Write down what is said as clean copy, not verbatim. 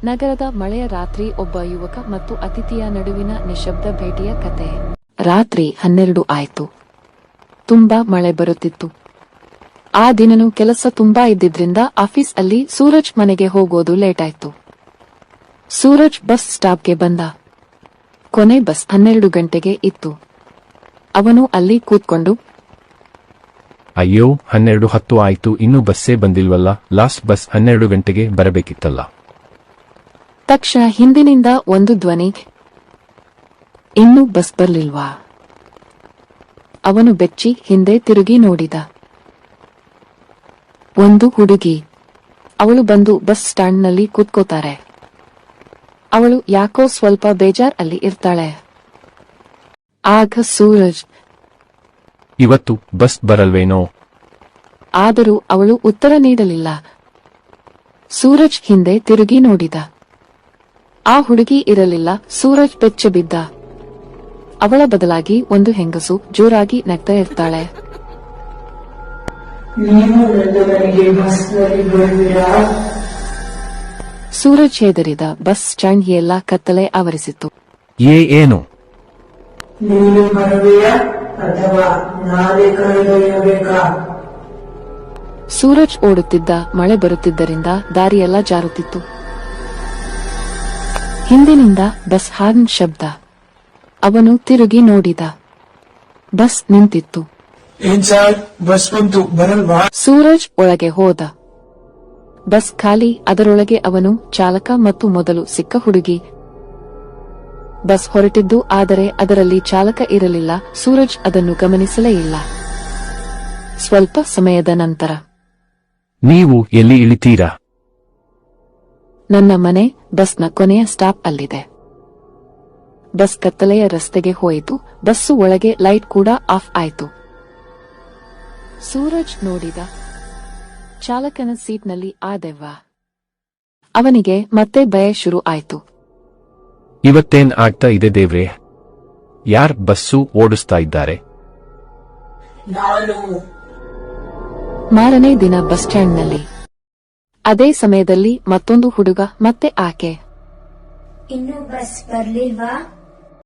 ನಗರದ ಮಳೆಯ ರಾತ್ರಿ ಒಬ್ಬ ಯುವಕ ಮತ್ತು ಅತಿಥಿಯ ನಡುವಿನ ನಿಶಬ್ದ ಭೇಟಿಯ ಕತೆ. ರಾತ್ರಿ 12 ಆಯ್ತು. ತುಂಬಾ ಮಳೆ ಬರುತ್ತಿತ್ತು. ಆ ದಿನನೂ ಕೆಲಸ ತುಂಬಾ ಇದ್ದಿದ್ರಿಂದ ಆಫೀಸ್ ಅಲ್ಲಿ ಸೂರಜ್ ಮನೆಗೆ ಹೋಗೋದು ಲೇಟಾಯ್ತು. ಸೂರಜ್ ಬಸ್ ಸ್ಟಾಪ್ಗೆ ಬಂದ. ಕೊನೆ ಬಸ್ 12 ಗಂಟೆಗೆ ಇತ್ತು. ಅವನು ಅಲ್ಲಿ ಕೂತ್ಕೊಂಡು, ಅಯ್ಯೋ 12:10 ಆಯ್ತು, ಇನ್ನೂ ಬಸ್ಸೇ ಬಂದಿಲ್ವಲ್ಲ, ಲಾಸ್ಟ್ ಬಸ್ 12 ಗಂಟೆಗೆ ಬರಬೇಕಿತ್ತಲ್ಲ. ತಕ್ಷಣ ಹಿಂದಿನಿಂದ ಒಂದು ಧ್ವನಿ, ಇನ್ನೂ ಬಸ್ ಬರ್ಲಿಲ್ವಾ? ಅವನು ಬೆಚ್ಚಿ ಹಿಂದೆ ತಿರುಗಿ ನೋಡಿದ. ಒಂದು ಹುಡುಗಿ. ಅವಳು ಬಂದು ಬಸ್ ಸ್ಟ್ಯಾಂಡ್ನಲ್ಲಿ ಕೂತ್ಕೋತಾರೆ. ಅವಳು ಯಾಕೋ ಸ್ವಲ್ಪ ಬೇಜಾರ್ ಅಲ್ಲಿ ಇರ್ತಾಳೆ. ಆಗ ಸೂರಜ್, ಇವತ್ತು ಬಸ್ ಬರಲ್ವೇನೋ? ಆದರೂ ಅವಳು ಉತ್ತರ ನೀಡಲಿಲ್ಲ. ಸೂರಜ್ ಹಿಂದೆ ತಿರುಗಿ ನೋಡಿದ. ಆ ಹುಡುಗಿ ಇರಲಿಲ್ಲ. ಸೂರಜ್ ಬೆಚ್ಚ ಬಿದ್ದ. ಅವಳ ಬದಲಾಗಿ ಒಂದು ಹೆಂಗಸು ಜೋರಾಗಿ ನಗ್ತಾ ಇರ್ತಾಳೆ. ಸೂರಜ್ ಹೆದರಿದ. ಬಸ್ ಸ್ಟ್ಯಾಂಡ್ ಎಲ್ಲ ಕತ್ತಲೆ ಆವರಿಸಿತ್ತು. ಏನು? ನೀನು ಬರುವೆಯಾ ಅಥವಾ ನಾನೇ ಕರೆದೊಯ್ಯಬೇಕಾ? ಸೂರಜ್ ಓಡುತ್ತಿದ್ದ. ಮಳೆ ಬರುತ್ತಿದ್ದರಿಂದ ದಾರಿಯೆಲ್ಲ ಜಾರುತ್ತಿತ್ತು. ಹಿಂದಿನಿಂದ ಬಸ್ ಹಾರ್ನ್ ಶಬ್ದ. ಅವನು ತಿರುಗಿ ನೋಡಿದ. ಬಸ್ ನಿಂತಿತ್ತು. ಏನ್ ಸಾರ್, ಬಸ್ ಬಂತು, ಬರಲ್ವಾ? ಸೂರಜ್ ಒಳಗೆ ಹೋದ. ಬಸ್ ಖಾಲಿ. ಅದರೊಳಗೆ ಅವನು, ಚಾಲಕ ಮತ್ತು ಮೊದಲು ಸಿಕ್ಕ ಹುಡುಗಿ. ಬಸ್ ಹೊರಟಿದ್ದು, ಆದರೆ ಅದರಲ್ಲಿ ಚಾಲಕ ಇರಲಿಲ್ಲ. ಸೂರಜ್ ಅದನ್ನು ಗಮನಿಸಲೇ ಇಲ್ಲ. ಸ್ವಲ್ಪ ಸಮಯದ ನಂತರ, ನೀವು ಎಲ್ಲಿ ಇಳಿತೀರಾ? ನನ್ನ ಮನೆ. ಬಸ್ನ ಕೊನೆಯ ಸ್ಟಾಪ್ ಅಲ್ಲಿದೆ. ಬಸ್ ಕತ್ತಲೆಯ ರಸ್ತೆಗೆ ಹೋಯಿತು. ಬಸ್ಸು ಒಳಗೆ ಲೈಟ್ ಕೂಡ ಆಫ್ ಆಯಿತು. ಸೂರಜ್ ನೋಡಿದ. ಚಾಲಕನ ಸೀಟ್ನಲ್ಲಿ ಆ ದೆವ್ವ. ಅವನಿಗೆ ಮತ್ತೆ ಭಯ ಶುರು ಆಯ್ತು. ಇವತ್ತೇನ್ ಆಗ್ತಾ ಇದೆ ದೇವ್ರೇ? ಯಾರ್ ಬಸ್ಸು ಓಡಿಸ್ತಾ ಇದ್ದಾರೆ? ನಾನು. ಮಾರನೇ ದಿನ ಬಸ್ ಸ್ಟ್ಯಾಂಡ್ನಲ್ಲಿ ಅದೇ ಸಮಯದಲ್ಲಿ ಮತ್ತೊಂದು ಹುಡುಗ ಮತ್ತೆ ಆಕೆ. ಇನ್ನೂ ಬಸ್ ಬರ್ಲಿಲ್ವಾ?